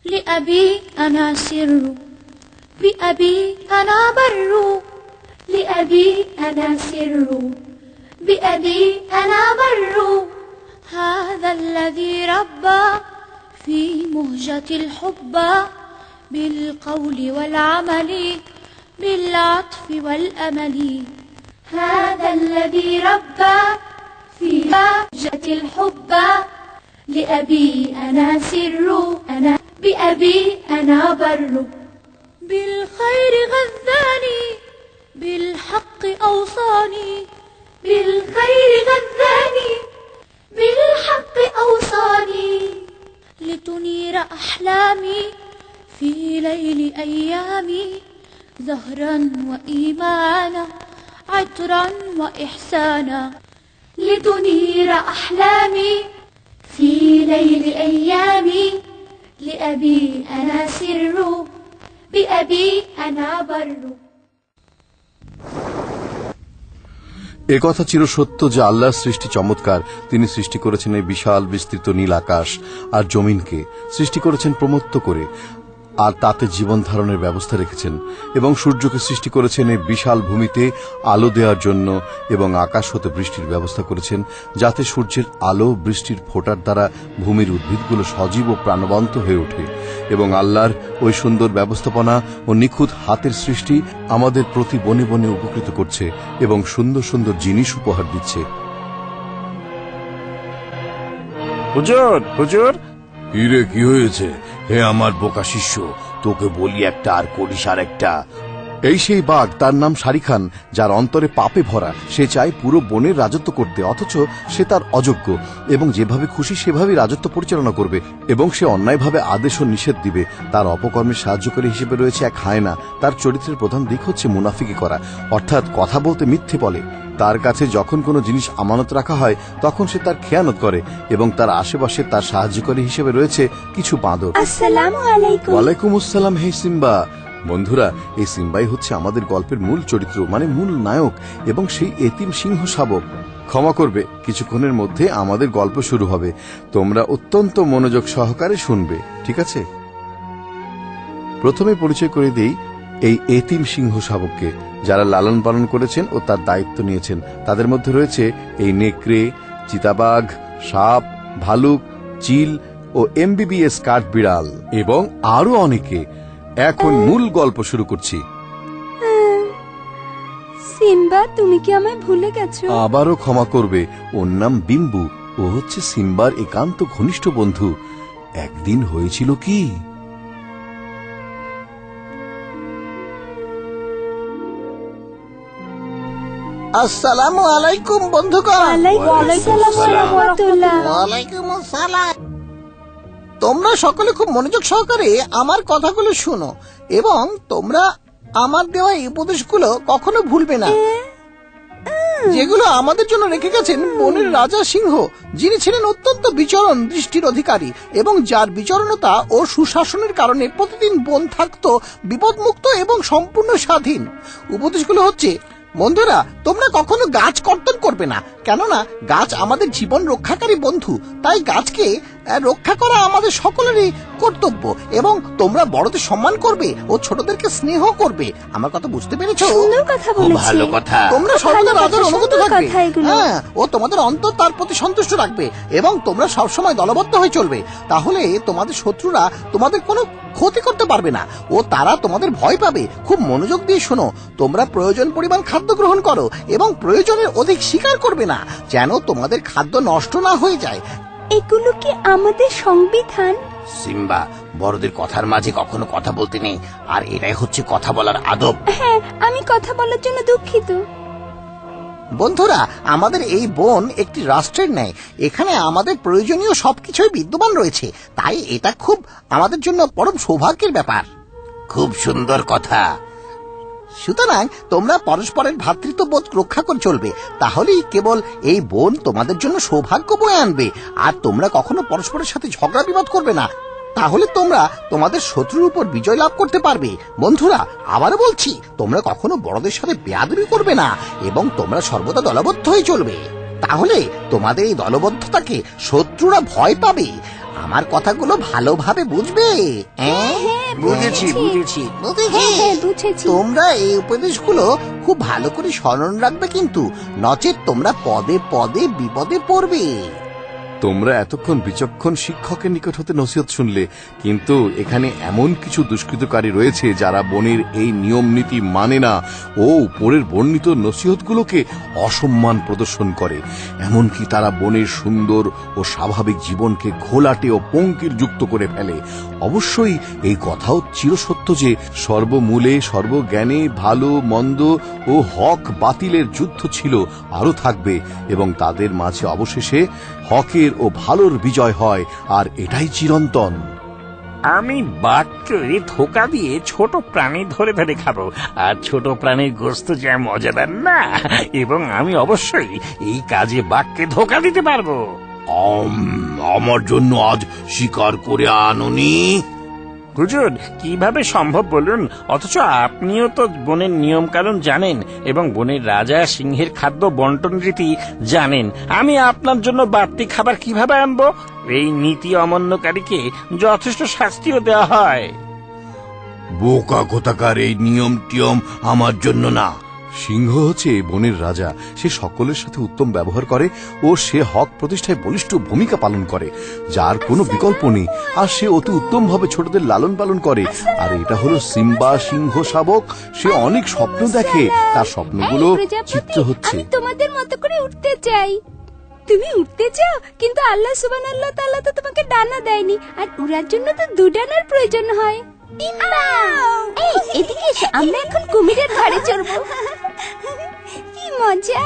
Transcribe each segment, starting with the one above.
لأبي أنا سر بأبي أنا بر لأبي أنا سر بأبي أنا بر هذا الذي ربى في مهجة الحب بالقول والعمل بالعطف والأمل هذا الذي ربى في مهجة الحب لأبي أنا سر أنا بأبي أنا بر بالخير غذاني بالحق أوصاني بالخير غذاني بالحق أوصاني لتنير أحلامي في ليل أيامي زهرا وإيمانا عطرا وإحسانا لتنير أحلامي في ليل أيامي لأبي أنا سر بأبي أنا بر একথা চিরসত্য যে আল্লাহর সৃষ্টি চমৎকার। তিনি সৃষ্টি করেছেন এই বিশাল বিস্তৃত নীল আকাশ আর জমিনকে, সৃষ্টি করেছেন প্রমত্ত করে, আর তাতে জীবন ধারণের ব্যবস্থা রেখেছেন, এবং সূর্যকে সৃষ্টি করেছেন এই বিশাল ভূমিতে আলো দেওয়ার জন্য, এবং আকাশ হতে বৃষ্টির ব্যবস্থা করেছেন যাতে সূর্যের আলো বৃষ্টির ফোঁটার দ্বারা ভূমির উদ্ভিদগুলো সজীব ও প্রাণবন্ত হয়ে ওঠে। এবং আল্লাহর ওই সুন্দর ব্যবস্থাপনা ও নিখুঁত হাতের সৃষ্টি আমাদের প্রতি বনে বনে উপকৃত করছে এবং সুন্দর সুন্দর জিনিস উপহার দিচ্ছে। হুজুর, হুজুর, হিরে কি হয়েছে? হে আমার বোকা শিষ্য, তোকে বলি একটা আর করিস আর একটা। এই সেই বাঘ, তার নাম শারি খান, যার অন্তরে পাপে ভরা। সে চায় পুরো বনের রাজত্ব করতে, অথচ সে তার অযোগ্য, এবং যেভাবে খুশি সেভাবেই রাজত্ব পরিচালনা করবে, এবং সে অন্যায়ভাবে আদেশ ও নিষেধ দিবে। তার অপকর্মের সাহায্যকারী হিসেবে রয়েছে এক হায়না। তার চরিত্রের প্রধান দিক হচ্ছে মুনাফিকি করা, অর্থাৎ কথা বলতে মিথ্যে বলে। তার কাছে যখন কোনো জিনিস আমানত রাখা হয় তখন সে তার খেয়ানত করে, এবং তার আশেপাশে তার সাহায্যকারী হিসেবে রয়েছে কিছু বাঁদর। আসসালামু আলাইকুম। ওয়ালাইকুম আসসালাম। হে সিম্বা। বন্ধুরা, এই সিম্বাই হচ্ছে আমাদের গল্পের মূল চরিত্র, মানে মূল নায়ক, এবং সেই এতিম সিংহ শাবক। ক্ষমা করবে, কিছুক্ষণের মধ্যে আমাদের গল্প শুরু হবে। তোমরা অত্যন্ত মনোযোগ সহকারে শুনবে, ঠিক আছে? প্রথমে পরিচয় করে দেই এই এতিম সিংহ শাবককে, যারা লালন পালন করেছেন ও তার দায়িত্ব নিয়েছেন। তাদের মধ্যে রয়েছে এই নেকড়ে, চিতাবাঘ, সাপ, ভালুক, চিল ও MBBS কাঠবিড়াল, এবং আরো অনেকে। এখন মূল গল্প শুরু করছি। সিম্বা, তুমি কি আমায় ভুলে গেছো? আবারও ক্ষমা করবে, ওর নাম বিম্বু। ও হচ্ছে সিম্বার একান্ত ঘনিষ্ঠ বন্ধু। একদিন হয়েছিল কি, আসসালামু আলাইকুম বন্ধুগণ। ওয়ালাইকুম আসসালাম। তোমরা সকলে খুব মনোযোগ সহকারে আমার কথাগুলো শোনো, এবং তোমরা আমার দেওয়া এই উপদেশগুলো কখনো ভুলবে না, যেগুলো আমাদের জন্য রেখে গেছেন বনের রাজা সিংহ, যিনি ছিলেন অত্যন্ত বিচরণ দৃষ্টির অধিকারী, এবং যার বিচরণতা ও সুশাসনের কারণে প্রতিদিন বন থাকত বিপদমুক্ত এবং সম্পূর্ণ স্বাধীন। উপদেশগুলো হচ্ছে, বন্ধুরা, তোমরা কখনো গাছ কর্তন করবে না, কেননা গাছ আমাদের জীবন রক্ষাকারী বন্ধু। তাই গাছকে রক্ষা করা আমাদের সকলেরই কর্তব্য, এবং তোমরা বড়দের সম্মান করবে ও ছোটদেরকে স্নেহ করবে। আমার কথা বুঝতে পেরেছো? সুন্দর কথা বলেছো। ভালো কথা। তোমরা সর্বদা রাজার অনুগত থাকবে, হ্যাঁ, ও তোমাদের অন্তর তার প্রতি সন্তুষ্ট রাখবে, এবং তোমরা সবসময় দলবদ্ধ হয়ে চলবে। তাহলে তোমাদের শত্রুরা তোমাদের কোনো ক্ষতি করতে পারবে না, ও তারা তোমাদের ভয় পাবে। খুব মনোযোগ দিয়ে শোনো, তোমরা প্রয়োজন পরিমাণ খাদ্য গ্রহণ করো, এবং প্রয়োজনের অধিক শিকার করবে না, যেন তোমাদের খাদ্য নষ্ট না হয়ে যায়। এগুলো কি আমাদের সংবিধান? সিম্বা, বড়দের কথার মাঝে কখনো কথা বলতে নেই, আর এটাই হচ্ছে কথা বলার আদব। হ্যাঁ, আমি কথা বলার জন্য দুঃখিত। বন্ধুরা, আমাদের এই বন একটি রাষ্ট্রের ন্যায়। এখানে আমাদের প্রয়োজনীয় সবকিছুই বিদ্যমান রয়েছে, তাই এটা খুব আমাদের জন্য পরম সৌভাগ্যের ব্যাপার। খুব সুন্দর কথা। সুতরাং তোমরা পরস্পরের ভ্রাতৃত্ববোধ রক্ষা করে চলবে, তাহলেই কেবল এই বন তোমাদের জন্য সৌভাগ্য বয়ে আনবে। আর তোমরা কখনো পরস্পরের সাথে ঝগড়া বিবাদ করবে না, তাহলে তোমরা তোমাদের শত্রুর উপর বিজয় লাভ করতে পারবে। বন্ধুরা, আবারও বলছি, তোমরা কখনো বড়দের সাথে বেয়াদবি করবে না, এবং তোমরা সর্বদা দলবদ্ধ হয়ে চলবে। তাহলে তোমাদের এই দলবদ্ধতাকে শত্রুরা ভয় পাবে, আমার কথাগুলো ভালোভাবে বুঝবে। বুঝেছি বুঝেছি বুঝেছি। তোমরা এই উপদেশগুলো খুব ভালো করে স্মরণ রাখবে, কিন্তু নচেত তোমরা পদে পদে বিপদে পড়বে। তোমরা এতক্ষণ বিচক্ষণ শিক্ষকের নিকট হতে নসিহত শুনলে, কিন্তু এখানে এমন কিছু দুষ্কৃতকারী রয়েছে যারা বনের এই নিয়ম নীতি মানে না ও উপরের বর্ণিত নসিহতগুলোকে অসম্মান প্রদর্শন করে। এমনকি তারা বনের সুন্দর ও স্বাভাবিক জীবনকে ঘোলাটে ও পঙ্কির যুক্ত করে ফেলে। অবশ্যই এই কথাও চিরসত্য যে সর্বমূলে সর্বজ্ঞানে ভালো মন্দ ও হক বাতিলের যুদ্ধ ছিল, আরও থাকবে, এবং তাদের মাঝে অবশেষে হকের ও ভালোর বিজয় হয়, আর এটাই চিরন্তন। আমি বাঘকে ধোকা দিয়ে ছোট প্রাণী ধরে ধরে খাবো, আর ছোট প্রাণীর গোস্ত যা মজাদার না, এবং আমি অবশ্যই এই কাজে বাঘকে ধোকা দিতে পারবো। আমার জন্য আজ শিকার করে আনোনি? হুজুর, কিভাবে সম্ভব বলুন? অথচ আপনিও তো বনের নিয়ম কানুন জানেন এবং বনের রাজা সিংহের খাদ্য বন্টন রীতি জানেন। আমি আপনার জন্য বাড়তি খাবার কিভাবে আনবো? এই নীতি অমান্যকারীকে যথেষ্ট শাস্তিও দেওয়া হয়। বোকা কোথাকার, এই নিয়ম টিয়ম আমার জন্য না। সিংহ হচ্ছে বনের রাজা। সে সকলের সাথে উত্তম ব্যবহার করে ও সে হক প্রতিষ্ঠায় বলিষ্ঠ ভূমিকা পালন করে, যার কোনো বিকল্প নেই। আর সে অতি উত্তম ভাবে ছোটদের লালন পালন করে। আর এটা হলো সিম্বা, সিংহ শাবক। সে অনেক স্বপ্ন দেখে, তার স্বপ্নগুলো চিত্র হচ্ছে। আমি তোমাদের মতো করে উঠতে চাই। তুমি উঠতে চাও, কিন্তু আল্লাহ সুবহানাল্লাহ তাআলা তো তোমাকে ডানা দেয়নি, আর উড়ার জন্য তো 2 ডানার প্রয়োজন হয়। এই এদিকে এসো, আমরা এখন কুমিরের ঘাড়ে চড়বো। কি মজা!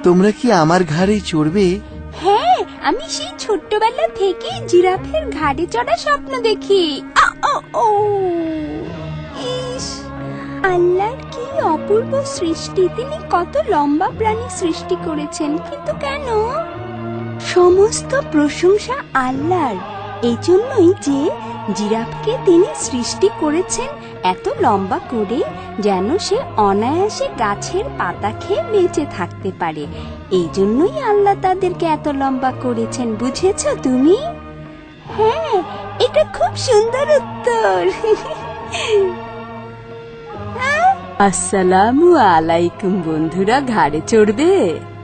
তোমরা কি আমার ঘাড়ে চড়বে? হ্যাঁ, আমি সেই ছোট্টবেলা থেকে জিরাফের ঘাড়ে চড়া স্বপ্ন দেখি। ইস, আল্লাহর কি অপূর্ব সৃষ্টি! তিনি কত লম্বা প্রাণী সৃষ্টি করেছেন, কিন্তু কেন? সমস্ত প্রশংসা আল্লাহর। এই জন্যই যে জিরাফকে তিনি সৃষ্টি করেছেন এত লম্বা করে, যেন সে অনায়াসে গাছের পাতা খেয়ে বেঁচে থাকতে পারে। এই জন্যই আল্লাহ তাদেরকে এত লম্বা করেছেন। বুঝেছো তুমি? হ্যাঁ, এটা খুব সুন্দর উত্তর। আসসালামু আলাইকুম বন্ধুরা, ঘাড়ে চড়বে?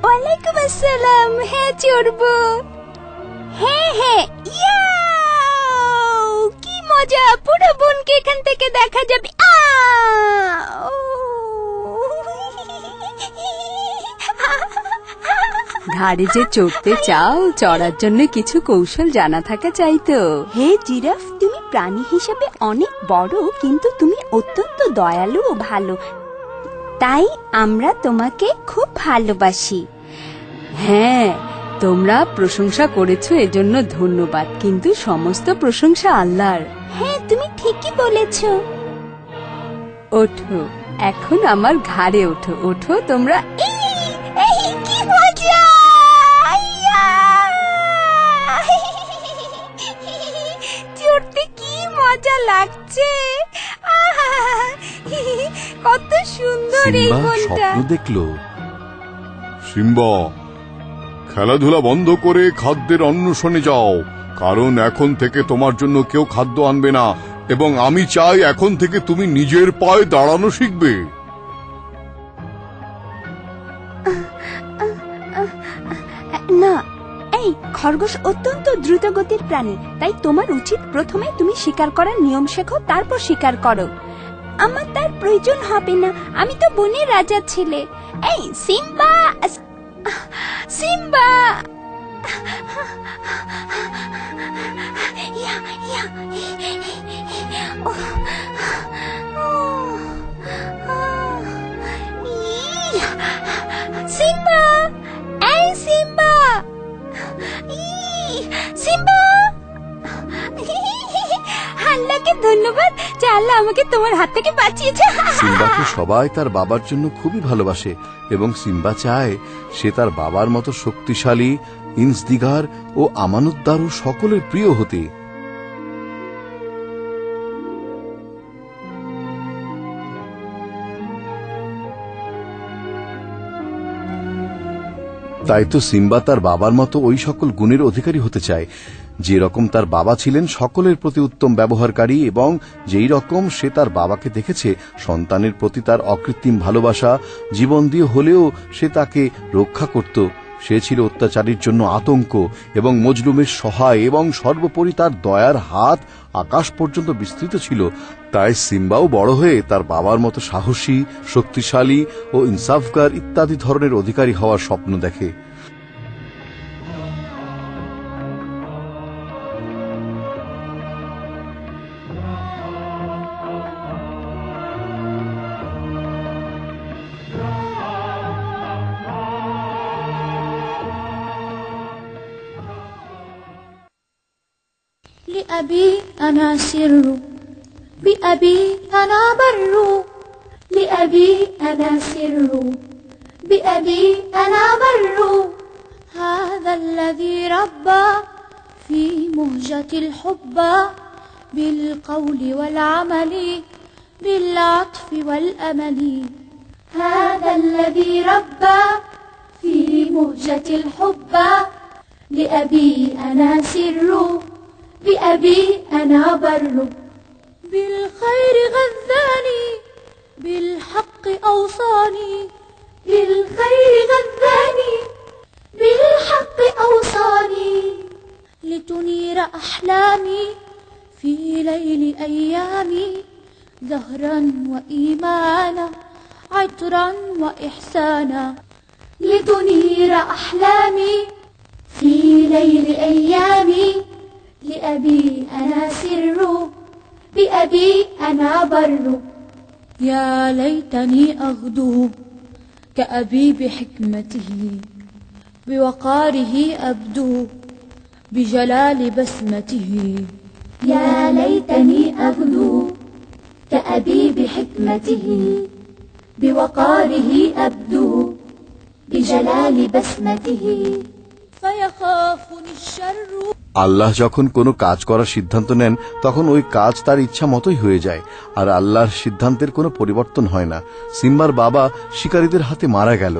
ওয়ালাইকুম আসসালাম। হ্যাঁ, চড়বো। হ্যাঁ হ্যাঁ, ইয়াও, কি মজা! পুরো বনকে এখান থেকে দেখা যাবে। ঘাড়ে যে চড়তে চাও, চড়ার জন্য কিছু কৌশল জানা থাকা চাই তো। হে জিরাফ, তুমি প্রাণী হিসেবে অনেক বড়, কিন্তু তুমি অত্যন্ত দয়ালু ও ভালো, তাই আমরা তোমাকে খুব ভালোবাসি। হ্যাঁ, তোমরা প্রশংসা করেছো, এজন্য ধন্যবাদ, কিন্তু সমস্ত প্রশংসা আল্লাহর। হ্যাঁ, তুমি ঠিকই বলেছো। ওঠো, এখন আমার ঘাড়ে ওঠো। ওঠো তোমরা। কি মজা! চড়তে কি মজা লাগছে! কত সুন্দর এই সিম্বা বনটা! স্বপ্ন দেখলো। সিম্বা, খেলাধুলা বন্ধ করে খাদ্যের অন্বেষণে যাও, কারণ এখন থেকে তোমার জন্য কেউ খাদ্য আনবে না, এবং আমি চাই এখন থেকে তুমি নিজের পায়ে দাঁড়ানো শিখবে। না, এই খরগোশ অত্যন্ত দ্রুতগতির প্রাণী, তাই তোমার উচিত প্রথমে তুমি শিকার করার নিয়ম শেখো, তারপর শিকার করো। আমার তার প্রয়োজন হবে না, আমি তো বনের রাজা ছেলে। এই সিম্বা, সিম্বা! ইয়া, ইয়া। সিম্বা! এই সিম্বা! সিম্বা! আল্লাহকে ধন্যবাদ যে আল্লাহ আমাকে তোমার হাত থেকে বাঁচিয়েছে। সিম্বাকে সবাই তার বাবার জন্য খুবই ভালোবাসে, এবং সিম্বা চায় সে তার বাবার মতো শক্তিশালী, ইনসদিগার ও আমানতদার ও সকলের প্রিয় হতে। তাই তো সিম্বা তার বাবার মতো ওই সকল গুণের অধিকারী হতে চায় যে রকম তার বাবা ছিলেন সকলের প্রতি উত্তম ব্যবহারকারী, এবং যেই রকম সে তার বাবাকে দেখেছে সন্তানের প্রতি তার অকৃত্রিম ভালোবাসা, জীবন দিয়ে হলেও সে তাকে রক্ষা করত। সে ছিল অত্যাচারীর জন্য আতঙ্ক এবং মজলুমের সহায়, এবং সর্বোপরি তার দয়ার হাত আকাশ পর্যন্ত বিস্তৃত ছিল। তাই সিম্বাও বড় হয়ে তার বাবার মতো সাহসী, শক্তিশালী ও ইনসাফগার ইত্যাদি ধরনের অধিকারী হওয়ার স্বপ্ন দেখে। لأبي أنا سر بأبي أنا بر لأبي أنا سر بأبي أنا بر هذا الذي ربى في مهجة الحب بالقول والعمل بالعطف والأمل هذا الذي ربى في مهجة الحب لأبي أنا سر بأبي أنا بر بالخير غذاني بالحق أوصاني بالخير غذاني بالحق أوصاني لتنير أحلامي في ليل أيامي زهرا وإيمانا عطرا وإحسانا لتنير أحلامي في ليل أيامي لأبي أنا سر بأبي أنا بر يا ليتني أغدو كأبي بحكمته بوقاره أبدو بجلال بسمته يا ليتني أغدو كأبي بحكمته بوقاره أبدو بجلال بسمته فيخافني الشر আল্লাহ যখন কোনো কাজ করার সিদ্ধান্ত নেন তখন ওই কাজ তার ইচ্ছা মতোই হয়ে যায়, আর আল্লাহর সিদ্ধান্তের কোনো পরিবর্তন হয় না। সিম্বার বাবা শিকারীদের হাতে মারা গেল,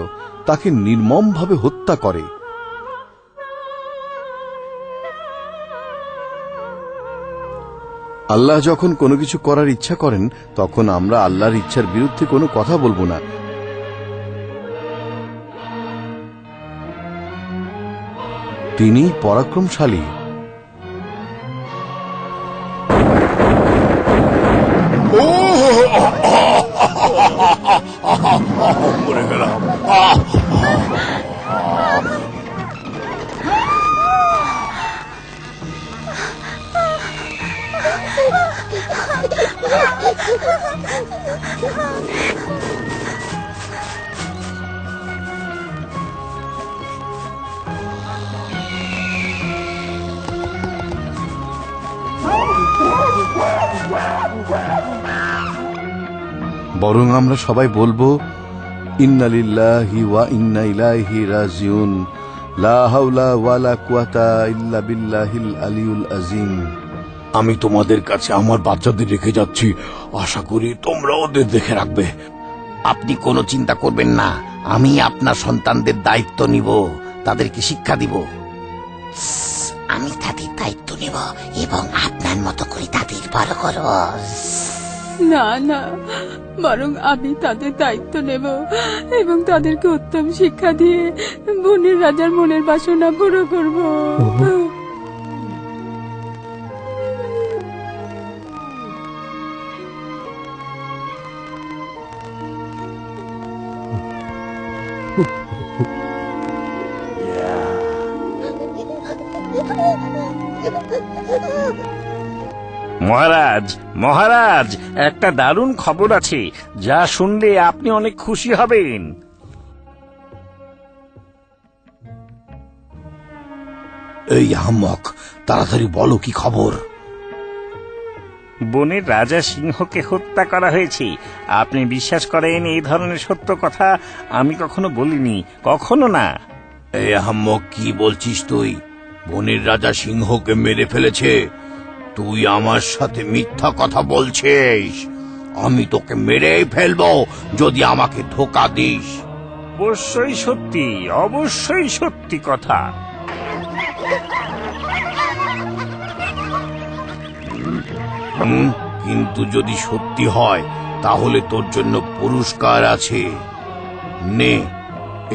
তাকে নির্মমভাবে হত্যা করে। আল্লাহ যখন কোনো কিছু করার ইচ্ছা করেন তখন আমরা আল্লাহর ইচ্ছার বিরুদ্ধে কোনো কথা বলবো না। তিনি পরাক্রমশালী। মরে গেলাম। বরং আমরা সবাই বলবো, ইন্না লিল্লাহি ওয়া ইন্না ইলাইহি রাজিউন, লা হাওলা ওয়ালা কুওয়াতা ইল্লা বিল্লাহিল আলিয়ুল আযীম। আমি তোমাদের কাছে আমার বাচ্চাদের রেখে যাচ্ছি, আশা করি তোমরা ওদের দেখে রাখবে। আপনি কোনো চিন্তা করবেন না, আমি আপনার সন্তানদের দায়িত্ব নিব, তাদেরকে শিক্ষা দিব। আমি তাদের দায়িত্ব নেব এবং আপনার মতো করে তাদের বড় করব। না না, বরং আমি তাদের দায়িত্ব নেব এবং তাদেরকে উত্তম শিক্ষা দিয়ে বনের রাজার মনের বাসনা পুরো করব। মহারাজ, মহারাজ, একটা দারুণ খবর আছে যা শুনলে আপনি অনেক খুশি হবেন। এই আহম্মক, তাড়াতাড়ি বলো কি খবর। বনের রাজা সিংহকে হত্যা করা হয়েছে। আপনি বিশ্বাস করেন এই ধরনের সত্য কথা আমি কখনো বলিনি, কখনো না। এই আহম্মক, কি বলছিস তুই? বনের রাজা সিংহকে মেরে ফেলেছে? তুই আমার সাথে মিথ্যা কথা বলছিস। আমি তোকে মেরেই ফেলবো যদি আমাকে ধোঁকা দিস। অবশ্যই সত্যি, অবশ্যই সত্যি কথা। কিন্তু যদি সত্যি হয় তাহলে তোর জন্য পুরস্কার আছে। নে,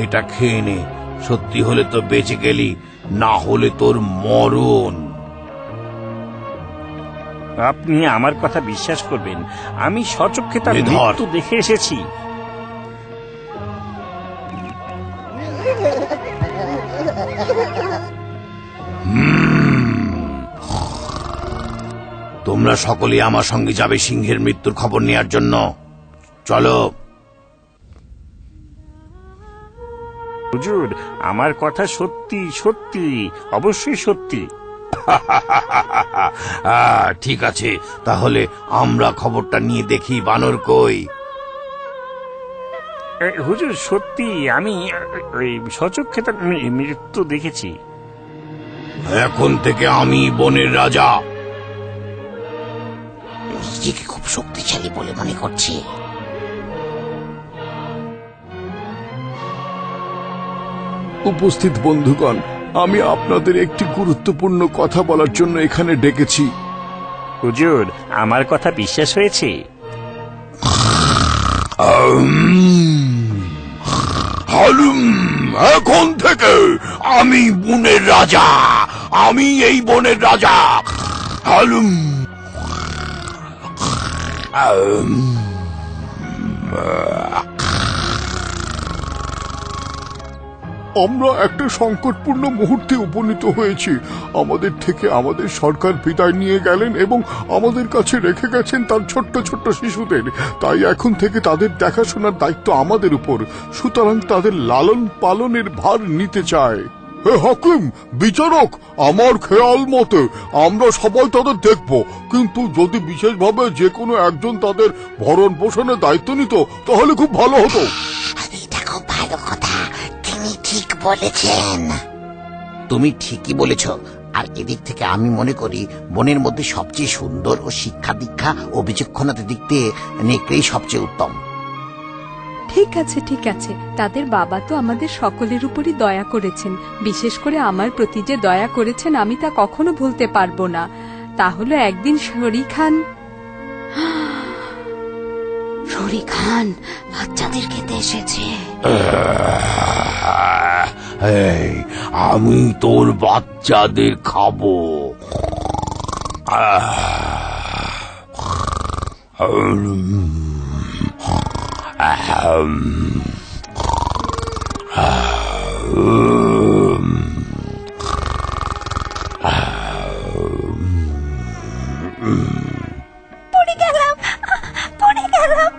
এটা খেয়ে নে। সত্যি হলে তো বেঁচে গেলি, না হলে তোর মরণ। আপনি আমার কথা বিশ্বাস করবেন, আমি সচক্ষে তার এ ধর। মৃত্যু দেখে এসেছি। তোমরা সকলে আমার সঙ্গে যাবে সিংহের মৃত্যুর খবর নেওয়ার জন্য। চলো। হুজুর, আমার কথা সত্যি সত্যি, অবশ্যই সত্যি। ঠিক আছে, তাহলে আমরা খবরটা নিয়ে দেখি বানর কই। হুজুর, সত্যি আমি ওই সচক্ষে তার মৃত্যু দেখেছি। এখন থেকে আমি বনের রাজা। নিজেকে খুব শক্তিশালী বলে মনে করছি। উপস্থিত বন্ধুগণ, আমি আপনাদের একটি গুরুত্বপূর্ণ কথা বলার জন্য এখানে ডেকেছি। হুজুর, আমার কথা বিশ্বাস হয়েছে? এখন থেকে আমি বনের রাজা, আমি এই বনের রাজা। হালুম। আমরা একটা সংকটপূর্ণ মুহূর্তে উপনীত হয়েছি। আমাদের থেকে আমাদের সরকার বিদায় নিয়ে গেলেন এবং আমাদের কাছে রেখে গেছেন তার ছোট্ট ছোট্ট শিশুদের। তাই এখন থেকে তাদের দেখাশোনার দায়িত্ব আমাদের উপর। সুতরাং তাদের লালন পালনের ভার নিতে চায়। হে হাকিম, বিচারক, আমার খেয়াল মতে আমরা সবাই তাদের দেখব, কিন্তু যদি বিশেষভাবে যে কোনো একজন তাদের ভরণ পোষণের দায়িত্ব নিত তাহলে খুব ভালো হতো। এটা খুব ভালো কথা, তিনি ঠিক বলেছেন। তুমি ঠিকই বলেছ। আর এদিক থেকে আমি মনে করি বনের মধ্যে সবচেয়ে সুন্দর ও শিক্ষা দীক্ষা ও বিচক্ষণতার দিক দিয়ে নেকড়েই সবচেয়ে উত্তম। ঠিক আছে, ঠিক আছে। তাদের বাবা তো আমাদের সকলের উপরই দয়া করেছেন, বিশেষ করে আমার প্রতি যে দয়া করেছেন আমি তা কখনো ভুলতে পারবো না। তাহলে একদিন শরী খান বাচ্চাদের খেতে এসেছে। আমি তোর বাচ্চাদের খাবো। পড়ে গেলাম, পড়ে গেলাম।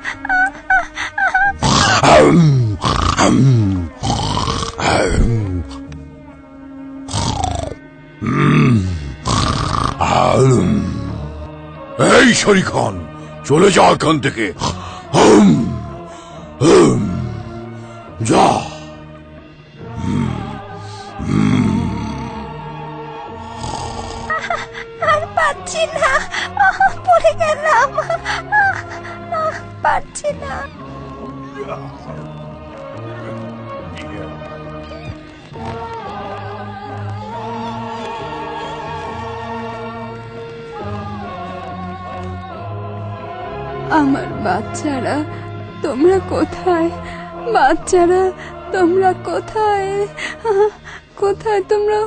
এই শরী খান, চলে যা এখান থেকে। যা। আর পাচ্ছি না, পড়ে গেলাম, পাচ্ছি না। আমার বাচ্চারা, তোমরা কোথায়? বাচ্চারা, তোমরা কোথায়? কোথায় তোমরা?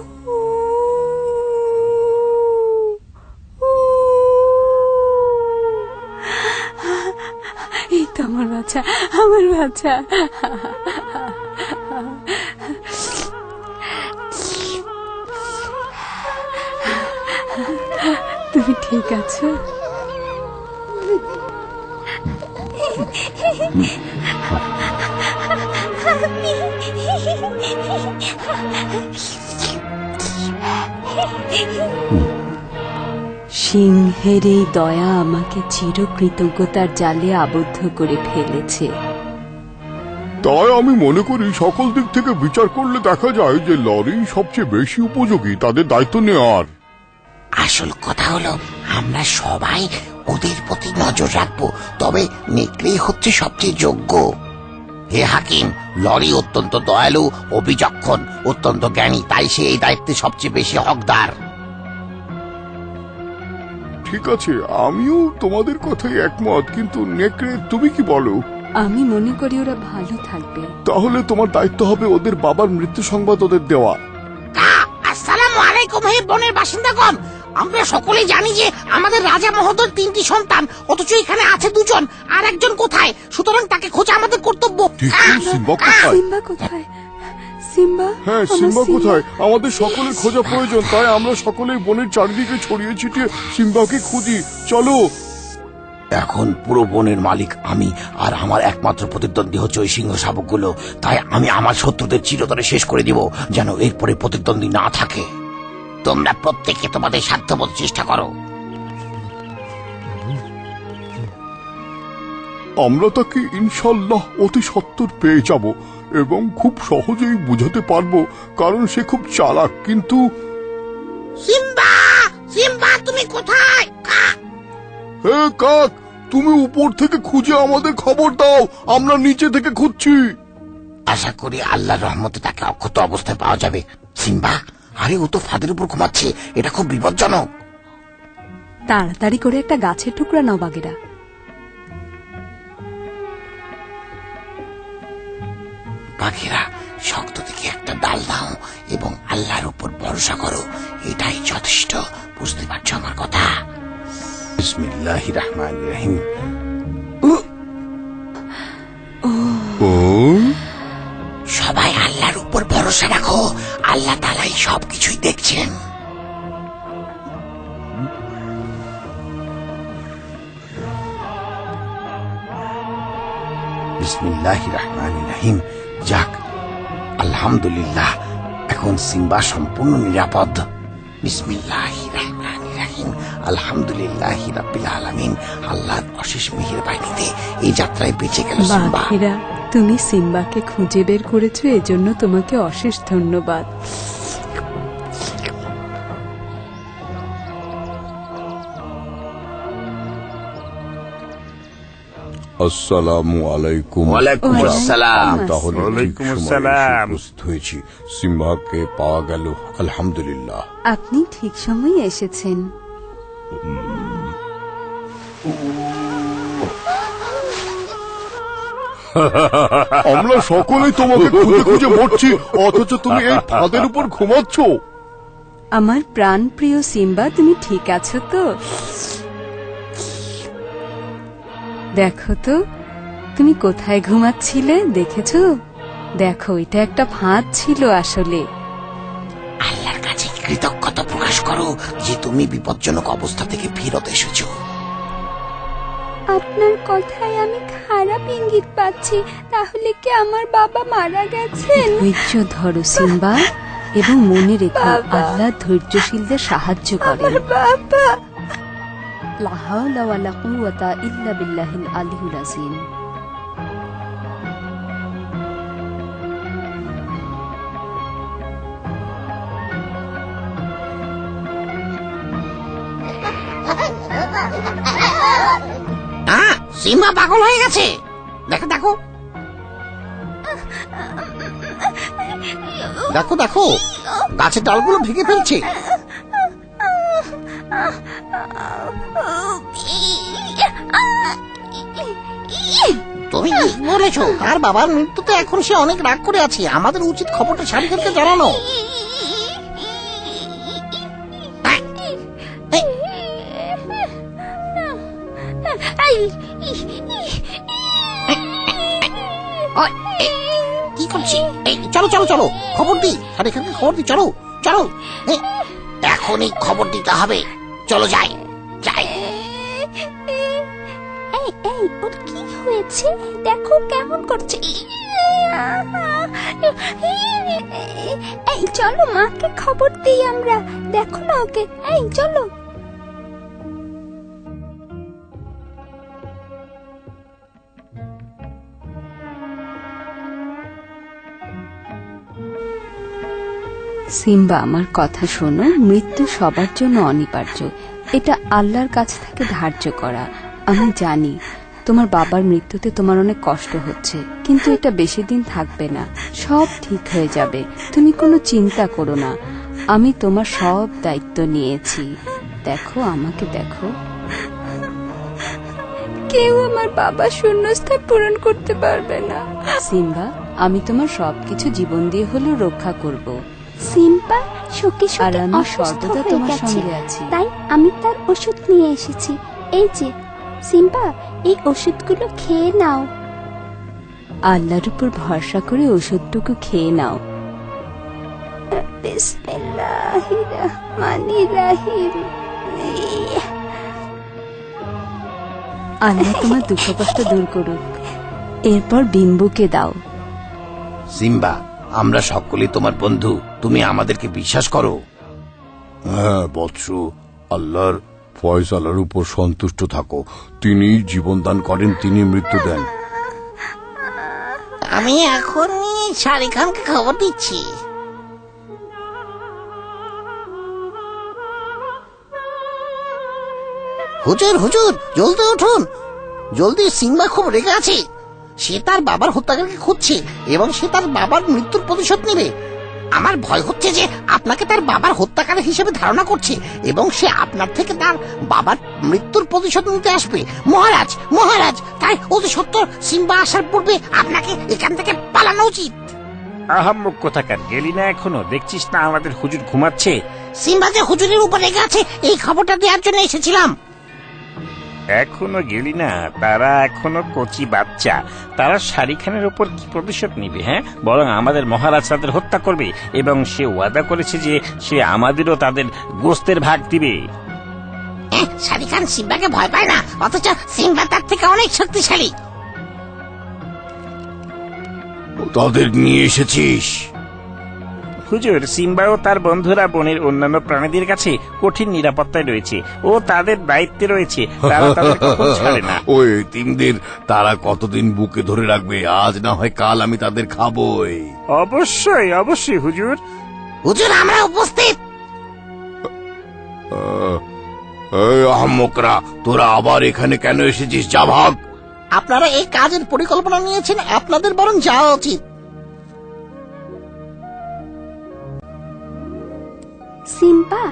এই তো আমার বাচ্চা, আমার বাচ্চা। তুমি ঠিক আছো? সিংহের এই দয়া আমাকে চিরকৃতজ্ঞতার জালে আবদ্ধ করে ফেলেছে। তাই আমি মনে করি সকল দিক থেকে বিচার করলে দেখা যায় যে লরি সবচেয়ে বেশি উপযোগী তাদের দায়িত্ব নেওয়ার। আসল কথা হলো আমরা সবাই ওদের প্রতি নজর রাখবো, তবে নেকড়েই হচ্ছে সবচেয়ে যোগ্য। হে হাকিম, লরি অত্যন্ত দয়ালু ও বিচক্ষণ, অত্যন্ত জ্ঞানী, তাই সে এই দায়িত্বে সবচেয়ে বেশি হকদার। ঠিক আছে, আমিও তোমাদের কথাই একমত, কিন্তু নেকড়ে তুমি কি বলো? আমি মনে করি ওরা ভালো থাকবে। তাহলে তোমার দায়িত্ব হবে ওদের বাবার মৃত্যু সংবাদ ওদের দেওয়া। আসসালামু আলাইকুম হে বনের বাসিন্দাগণ। আমরা সকলেই জানি যে আমাদের রাজা মহোদয়ের 3টি সন্তান, অথচ এখানে আছে 2 জন, আর একজন কোথায়? সুতরাং তাকে খোঁজা আমাদের কর্তব্য। সিম্বা কোথায়? সিম্বা কোথায়? সিম্বা, হ্যাঁ, আমার সিম্বা কোথায়? আমাদের সকলের খোঁজা প্রয়োজন, তাই আমরা সকলেই বনের চারিদিকে ছড়িয়ে ছিটিয়ে সিম্বাকে খুঁজি। চলো। এখন পুরো বনের মালিক আমি, আর আমার একমাত্র প্রতিদ্বন্দ্বী হচ্ছে ওই সিংহ শাবকগুলো। তাই আমি আমার শত্রুদের চিরতরে শেষ করে দিব, যেন এরপরে প্রতিদ্বন্দ্বী না থাকে। তোমরা প্রত্যেকে তোমাদের সাধ্যমতো চেষ্টা করো। আমরা তাকে ইনশাল্লাহ অতি সত্বর পেয়ে যাব এবং খুব সহজেই বুঝাতে পারবো, কারণ সে খুব চালাক। কিন্তু সিম্বা, সিম্বা তুমি কোথায়? হে কাক, তুমি উপর থেকে খুঁজে আমাদের খবর দাও, আমরা নিচে থেকে খুঁজছি। আশা করি আল্লাহর রহমতে তাকে অক্ষত অবস্থায় পাওয়া যাবে। সিম্বা, আরে ও তো ফাঁদের উপর ঘুমাচ্ছে, এটা খুব বিপজ্জনক। তাড়াতাড়ি করে একটা গাছের টুকরা নাও বাগেরা। পাখিরা, শক্ত থেকে একটা ডাল দাও এবং আল্লাহর উপর ভরসা করো, এটাই যথেষ্ট। বুঝতে পারছো আমার কথা? বিসমিল্লাহির রহমানির রহিম। সবাই আল্লাহর উপর ভরসা রাখো, আল্লাহ তাআলাই সবকিছুই দেখছেন। বিসমিল্লাহির রহমানির রহিম। যাক, আলহামদুলিল্লাহ, এখন সিম্বা সম্পূর্ণ নিরাপদ। বিসমিল্লাহির রহমানির রহিম। আলহামদুলিল্লাহি রাব্বিল আলামিন। আল্লাহর অশেষ মেহেরবানিতে এই যাত্রায় বেঁচে গেল সিম্বা। বাঘেরা, তুমি সিম্বাকে খুঁজে বের করেছো, এজন্য তোমাকে অশেষ ধন্যবাদ। আসসালামু আলাইকুম। ওয়ালাইকুম আসসালাম। তাহলে ঠিক ওয়ালাইকুম সময়ে আসসালাম। এসে উপস্থিত হয়েছি। সিম্বাকে পাওয়া গেল, আলহামদুলিল্লাহ। আপনি ঠিক সময়ে এসেছেন। আমরা সকলেই তোমাকে খুঁজে খুঁজে মরছি, অথচ তুমি এই ফাঁদের উপর ঘুমাচ্ছ। আমার প্রাণ প্রিয় সিম্বা, তুমি ঠিক আছো তো? দেখো তো, তুমি কোথায় ঘুমাচ্ছিলে, দেখেছো? দেখো, এটা একটা ফাঁদ ছিল আসলে। আল্লাহর কাছে কৃতজ্ঞতা প্রকাশ করো যে তুমি বিপজ্জনক অবস্থা থেকে ফেরত এসেছো। আপনার কথায় আমি খারাপ ইঙ্গিত পাচ্ছি, তাহলে কি আমার বাবা মারা গেছেন? ধৈর্য ধরো সিম্বা, এবং মনে রেখো আল্লাহ ধৈর্যশীলদের সাহায্য করেন। বাবা, লা হাওলা ওয়ালা কুওয়াতা ইল্লা বিল্লাহিল আলিয়্যিল আযীম। সিম্বা পাগল হয়ে গেছে। দেখো দেখো দেখো দেখো, গাছের ডালগুলো ভেঙে ফেলছে। তুমি কি বলেছো? তার বাবার মৃত্যুতে এখন সে অনেক রাগ করে আছে। আমাদের উচিত খবরটা শারিকারকে জানানো। কি করছি? চলো চলো চলো, খবর দি, শারিকারকে খবর দি। চলো চলো, এখনই খবর দিতে হবে। চলো যাই যাই। এই এই, ওর কি হয়েছে? দেখো কেমন করছে। এই চলো, মাকে খবর দিই আমরা। দেখো না ওকে, এই চলো। সিম্বা, আমার কথা শোনো, মৃত্যু সবার জন্য অনিবার্য। এটা আল্লাহর কাছ থেকে ধার্য করা। আমি জানি তোমার বাবার মৃত্যুতে তোমার অনেক কষ্ট হচ্ছে, কিন্তু এটা বেশি দিন থাকবে না, সব ঠিক হয়ে যাবে। তুমি কোনো চিন্তা করো না, আমি তোমার সব দায়িত্ব নিয়েছি। দেখো, আমাকে দেখো। কেউ আমার বাবার শূন্যস্থান পূরণ করতে পারবে না। সিম্বা, আমি তোমার সবকিছু জীবন দিয়ে হলেও রক্ষা করব। সিম্বা শোকে আর শোকে আমি অসুস্থ সর্বদা হয়ে তোমার গেছে, সঙ্গে আছি। তাই আমি তার ওষুধ নিয়ে এসেছি। এই যে সিম্বা, এই ওষুধগুলো খেয়ে নাও। আল্লাহর উপর ভরসা করে ওষুধটুকু খেয়ে নাও। বিসমিল্লাহির রহমানির রহিম। আল্লাহ তোমার দুঃখ কষ্ট দূর করুক। এরপর বিম্বুকে দাও। সিম্বা, আমরা সকলেই তোমার বন্ধু, তুমি আমাদেরকে বিশ্বাস করো। হ্যাঁ বৎস, আল্লাহর ফয়সালার উপর সন্তুষ্ট থাকো। তিনি জীবন দান করেন, তিনি মৃত্যু দেন। আমি এখনই শাহরুখ খানকে খবর দিচ্ছি। হুজুর হুজুর, জলদি উঠুন, জলদি। সিম্বা খুব রেগে আছে। সে তার বাবার হত্যাকারীকে খুঁজছে এবং সে তার বাবার মৃত্যুর প্রতিশোধ নেবে। আমার ভয় হচ্ছে যে আপনাকে তার বাবার হত্যাকারী হিসেবে ধারণা করছে এবং সে আপনার থেকে তার বাবার মৃত্যুর প্রতিশোধ নিতে আসবে। মহারাজ, মহারাজ, তাই অতি সত্বর সিম্বা আসার পূর্বে আপনাকে এখান থেকে পালানো উচিত। আহাম্মক কোথাকার, গেলি না এখনো? দেখছিস না আমাদের হুজুর ঘুমাচ্ছে। সিম্বা যে হুজুরের উপর রেগে আছে, এই খবরটা দেওয়ার জন্য এসেছিলাম। এখনো গেলি না? তারা এখনো কচি বাচ্চা, তারা শাহরুখ খানের উপর কি প্রতিশোধ নিবে? হ্যাঁ, বরং আমাদের মহারাজ তাদের হত্যা করবে এবং সে ওয়াদা করেছে যে সে আমাদেরও তাদের গোস্তের ভাগ দিবে। শাহরুখ খান সিম্বাকে ভয় পায় না, অথচ সিম্বা তার থেকে অনেক শক্তিশালী। তাদের নিয়ে এসেছিস? হুজুর, সিম্বা ও তার বন্ধুরা বনের অন্যান্য প্রাণীদের কাছে কঠিন নিরাপত্তায় রয়েছে ও তাদের দায়িত্বে রয়েছে, তারা তাদের কখনো ছাড়ে না। ওই তিনদের তারা কতদিন বুকে ধরে রাখবে? আজ না হয় কাল আমি তাদের খাবই। অবশ্যই অবশ্যই হুজুর। হুজুর, আমরা উপস্থিত। এই আহম্মকরা, তোরা আবার এখানে কেন এসেছিস? যা ভাগ। আপনারা এই কাজের পরিকল্পনা নিয়েছেন, আপনাদের বরং যাওয়া উচিত। সিম্বা,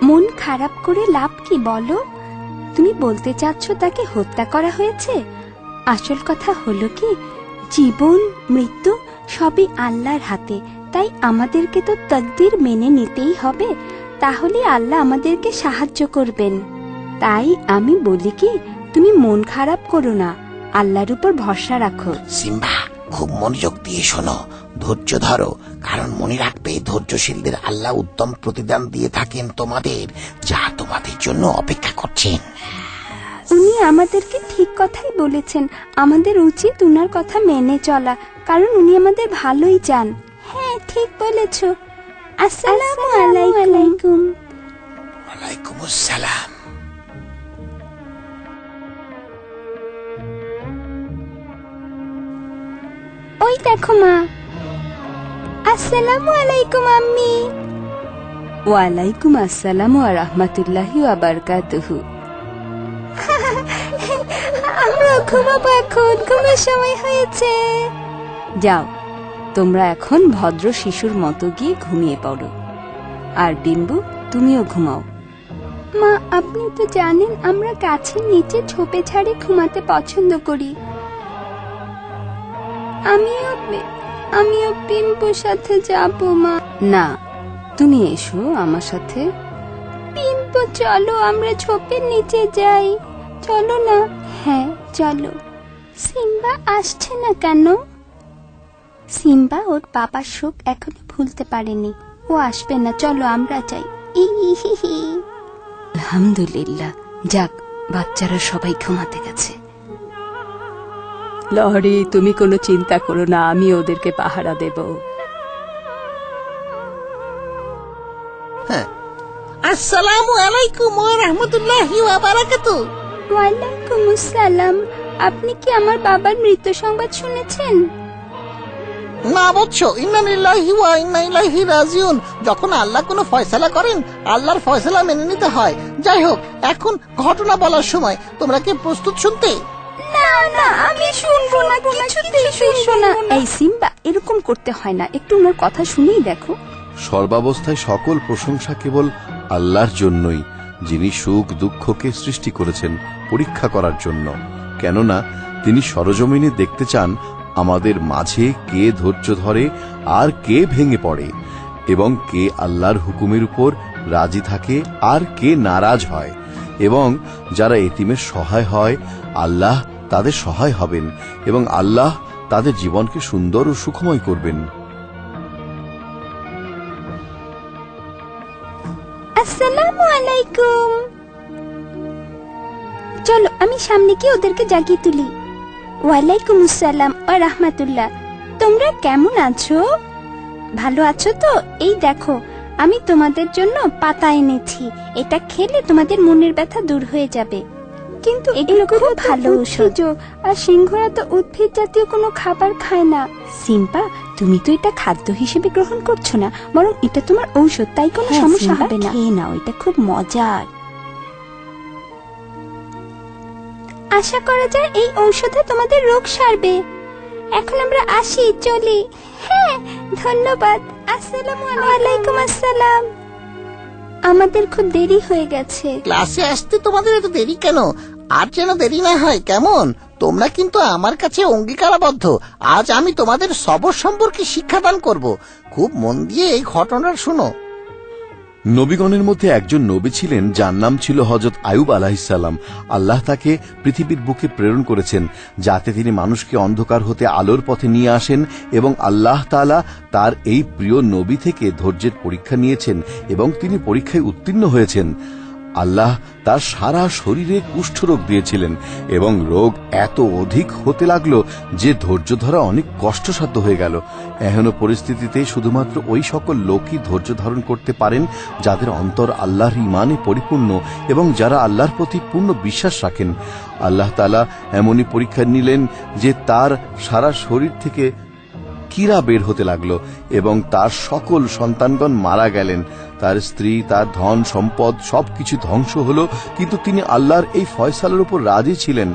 মন খারাপ করে লাভ কি বলো? তুমি বলতে চাচ্ছ তাকে হত্যা করা হয়েছে? আসল কথা হলো কি, জীবন মৃত্যু সবই আল্লাহর হাতে, তাই আমাদেরকে তো তাকদীর মেনে নিতেই হবে। তাহলে আল্লাহ আমাদেরকে সাহায্য করবেন। তাই আমি বলি কি, তুমি মন খারাপ করো না, আল্লাহর উপর ভরসা রাখো। সিম্বা, খুব মনোযোগ দিয়ে শোনো, ধৈর্য ধরো, কারণ মনে রাখবে ধৈর্যশীলদের আল্লাহ উত্তম প্রতিদান দিয়ে থাকেন তোমাদের, যা তোমাদের জন্য অপেক্ষা করছেন। উনি আমাদেরকে ঠিক কথাই বলেছেন, আমাদের উচিত উনার কথা মেনে চলা, কারণ উনি আমাদের ভালোই চান। হ্যাঁ, ঠিক বলেছ। আসসালামু আলাইকুম। ওয়ালাইকুম আসসালাম। ওই দেখো মা। আসসালামু আলাইকুম আম্মি। ওয়ালাইকুম আসসালাম ওয়া রাহমাতুল্লাহি ওয়া বারাকাতুহু। আমরা ঘুমাবো এখন, ঘুমের সময় হয়েছে। যাও, তোমরা এখন ভদ্র শিশুর মতো গিয়ে ঘুমিয়ে পড়ো। আর বিম্বু, তুমিও ঘুমাও। মা, আপনি তো জানেন আমরা গাছের নিচে ঝোপে ঝাড়ে ঘুমাতে পছন্দ করি। আমিও পিম্পুর সাথে যাব মা। না, তুমি এসো আমার সাথে। পিম্পু, চলো আমরা ঝোপের নিচে যাই। চলো না। হ্যাঁ চলো। সিম্বা আসছে না কেন? সিম্বা ওর বাবার শোক এখনো ভুলতে পারেনি, ও আসবে না। চলো আমরা যাই। আলহামদুলিল্লাহ, যাক, বাচ্চারা সবাই ঘুমাতে গেছে। লহরি, তুমি কোনো চিন্তা করো না, আমি ওদেরকে পাহারা দেব। আসসালামু আলাইকুম ওয়া রাহমাতুল্লাহি ওয়া বারাকাতুহু। ওয়ালাইকুম আসসালাম। আপনি কি আমার বাবার মৃত্যু সংবাদ শুনেছেন? না বৎস, ইন্না লিল্লাহি ওয়া ইন্না ইলাইহি রাজিউন। যখন আল্লাহ কোনো ফয়সালা করেন, আল্লাহর ফয়সালা মেনে নিতে হয়। যাই হোক, এখন ঘটনা বলার সময়। তোমরা কি প্রস্তুত শুনতে? না। না আমি শুনবো না, কিছুতেই শুনবো না। এই সিম্বা, এরকম করতে হয় না, একটু ওনার কথা শুনেই দেখো। সর্বাবস্থায় সকল প্রশংসা কেবল আল্লাহর জন্যই, যিনি সুখ দুঃখকে সৃষ্টি করেছেন পরীক্ষা করার জন্য। কেননা তিনি সরজমিনে দেখতে চান আমাদের মাঝে কে ধৈর্য ধরে আর কে ভেঙে পড়ে, এবং কে আল্লাহর হুকুমের উপর রাজি থাকে আর কে নারাজ হয়। এবং যারা এতিমের সহায় হয়, আল্লাহ তাদের সহায় হবেন এবং আল্লাহ তাদের জীবনকে সুন্দর ও সুখময় করবেন। আসসালামু আলাইকুম। চলো আমি সামনে গিয়ে ওদেরকে জাগিয়ে তুলি। ওয়ালাইকুম আসসালাম ওয়া রাহমাতুল্লাহ। তোমরা কেমন আছো? ভালো আছো তো? এই দেখো আমি তোমাদের জন্য পাতা এনেছি, এটা খেলে তোমাদের মনের ব্যথা দূর হয়ে যাবে। কিন্তু এগুলো খুব ভালো ঔষধ, আর সিংহরা তো উদ্ভিদ জাতীয় কোনো খাবার খায় না। সিম্পা, তুমি তো এটা খাদ্য হিসেবে গ্রহণ করছো না, বরং এটা তোমার ঔষধ, তাই কোনো সমস্যা হবে না। খেয়ে নাও, এটা খুব মজার। আশা করা যায় এই ঔষধে তোমাদের রোগ সারবে। এখন আমরা আসি, চলি। হ্যাঁ, ধন্যবাদ। আসসালামু আলাইকুম। আসসালাম। আমাদের খুব দেরি হয়ে গেছে। ক্লাসে আসতে তোমাদের এত দেরি কেন? আর যেন দেরি না হয়, কেমন? তোমরা কিন্তু আমার কাছে অঙ্গীকারাবদ্ধ। আজ আমি তোমাদের সবর সম্পর্কে শিক্ষাদান করব। খুব মন দিয়ে এই ঘটনাটা শোনো। নবীগণের মধ্যে একজন নবী ছিলেন যার নাম ছিল হযরত আইয়ুব আলাইহিসসালাম। আল্লাহ তাকে পৃথিবীর বুকে প্রেরণ করেছেন যাতে তিনি মানুষকে অন্ধকার হতে আলোর পথে নিয়ে আসেন, এবং আল্লাহ তাআলা তার এই প্রিয় নবী থেকে ধৈর্যের পরীক্ষা নিয়েছেন এবং তিনি পরীক্ষায় উত্তীর্ণ হয়েছেন। আল্লাহ তার সারা শরীরে কুষ্ঠরোগ দিয়েছিলেন এবং রোগ এত অধিক হতে লাগলো যে ধৈর্য ধরা অনেক কষ্টসাধ্য হয়ে গেল। এহেন পরিস্থিতিতে শুধুমাত্র ওই সকল লোকই ধৈর্য ধারণ করতে পারেন যাদের অন্তর আল্লাহর ঈমানে পরিপূর্ণ এবং যারা আল্লাহর প্রতি পূর্ণ বিশ্বাস রাখেন। আল্লাহ তাআলা এমনই পরীক্ষা নিলেন যে তার সারা শরীর থেকে কীরা বের হতে লাগলো এবং তার সকল সন্তানগণ মারা গেলেন। তার স্ত্রী, তার ধন সম্পদ সবকিছু ধ্বংস হলো, কিন্তু তিনি আল্লাহর এই ফয়সালার উপর রাজি ছিলেন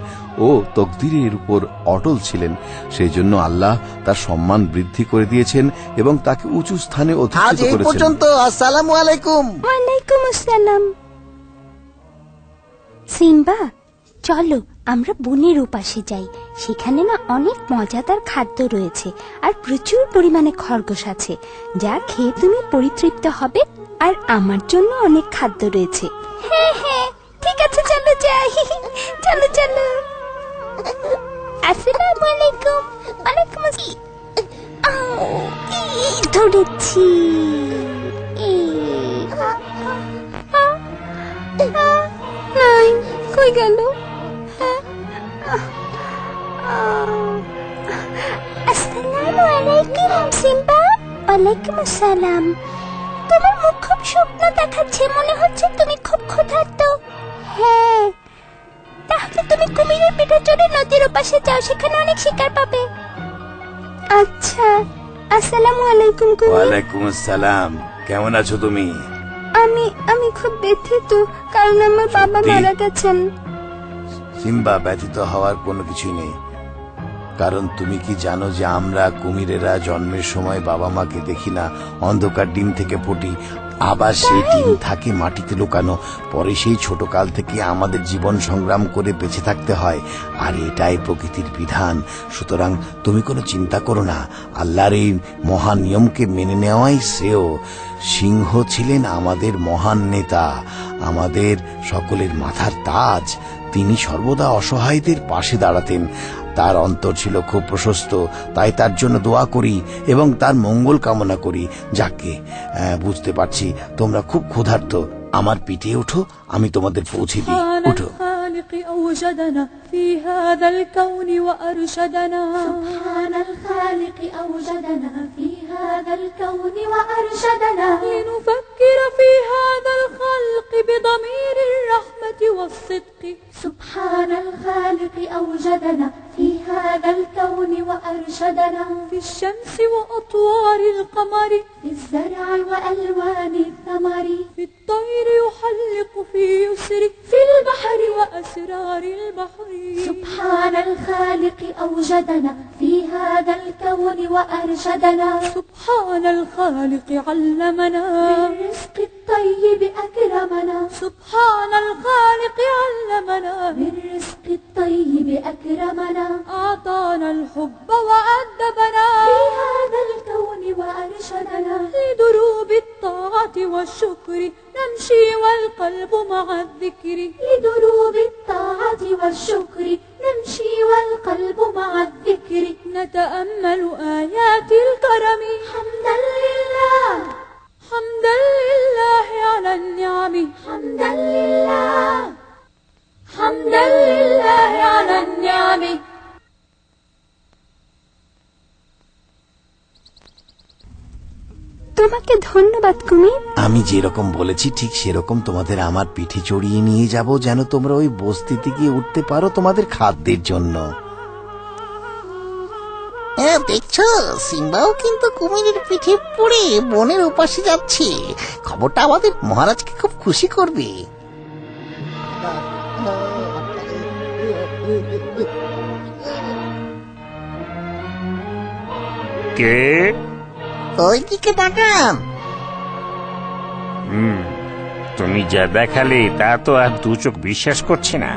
ও তকদিরের উপর অটল ছিলেন। সেই জন্য আল্লাহ তার সম্মান বৃদ্ধি করে দিয়েছেন এবং তাকে উঁচু স্থানে আজ অধিষ্ঠিত এই করেছেন। পর্যন্ত। আসসালামু আলাইকুম। ওয়ালাইকুম আসসালাম। সিম্বা, চলো আমরা বনের উপাসে যাই। সেখানে না অনেক মজাদার খাদ্য রয়েছে আর প্রচুর পরিমাণে খরগোশ আছে, যা খেয়ে তুমি পরিতৃপ্ত হবে। আর আমার জন্য অনেক খাদ্য রয়েছে। হ্যাঁ হ্যাঁ, ঠিক আছে, চলো যাই। চলো চলো। আসসালামু আলাইকুম। ওয়ালাইকুম আসসালাম। ধরেছি। নাই, কই গেল? আসসালামু আলাইকুম সিম্বা। ওয়ালাইকুম আসসালাম। তোমার মুখ খুব শুকনো দেখাচ্ছে, মনে হচ্ছে তুমি খুব ক্ষুধার্ত। হ্যাঁ, তাহলে তুমি কুমিরের পিঠে চড়ে নদীর ওপাশে যাও, সেখানে অনেক শিকার পাবে। আচ্ছা, আসসালামু আলাইকুম কুমির। ওয়ালাইকুম আসসালাম। কেমন আছো তুমি? আমি খুব ব্যথিত, কারণ আমার বাবা সত্যি? মারা গেছেন। সিম্বা, ব্যথিত হওয়ার কোনো কিছুই নেই, কারণ তুমি কি জানো যে আমরা কুমিরেরা জন্মের সময় বাবা মাকে দেখি না, অন্ধকার ডিম থেকে ফুটি, আবার সেই ডিম থাকে মাটিতে লুকানো। পরে সেই ছোট কাল থেকে আমাদের জীবন সংগ্রাম করে বেঁচে থাকতে হয়, আর এটাই প্রকৃতির বিধান। সুতরাং তুমি কোনো চিন্তা করো না, আল্লাহর এই মহান নিয়মকে মেনে নেওয়াই শ্রেয়। সিংহ ছিলেন আমাদের মহান নেতা, আমাদের সকলের মাথার তাজ। তিনি সর্বদা অসহায়দের পাশে দাঁড়াতেন। তার অন্তর ছিল খুব প্রশস্ত, তাই তার জন্য দোয়া করি এবং তার মঙ্গল কামনা করি। যাকে বুঝতে পারছি তোমরা খুব ক্ষুধার্ত, আমার পিঠে ওঠো, আমি তোমাদের পৌঁছে দিই। উঠো। أوجدنا في هذا الكون وأرشدنا. سبحان الخالق أوجدنا في هذا الكون وأرشدنا. لنفكر في هذا الخلق بضمير الرحمة والصدق. سبحان الخالق أوجدنا في هذا الكون وأرشدنا. في الشمس وأطوار القمر، في الزرع وألوان الثمر، في الطير يحلق في يسر، في البحر وأسرار البحر. سبحان الخالق أوجدنا في هذا الكون وأرشدنا سبحان الخالق علمنا بالرزق الطيب أكرمنا سبحان الخالق علمنا بالرزق الطيب أكرمنا أعطانا الحب وأدبنا في هذا الكون وأرشدنا لدروب الطاعة والشكر نمشي والقلب مع الذكر لدروب الطاعة والشكر نمشي والقلب مع الذكر نتأمل آيات الكرم حمدا لله حمدا لله على النعم حمدا لله حمدا لله على النعم তোমাকে ধন্যবাদ কুমির। আমি যেরকম বলেছি ঠিক সেরকম তোমাদের আমার পিঠে চড়িয়ে নিয়ে যাব, যেন তোমরা ওই বস্তিতে গিয়ে উঠতে পারো তোমাদের খাদ্যের জন্য। হ্যাঁ, দেখছো সিম্বাও কিন্তু কুমিরের পিঠে পড়ে বনের উপাসে যাচ্ছে। খবরটা আমাদের মহারাজকে খুব খুশি করবে। কে? ওইদিকে তাকান। তুমি যা দেখালে তা তো আর দু চোখ বিশ্বাস করছে না।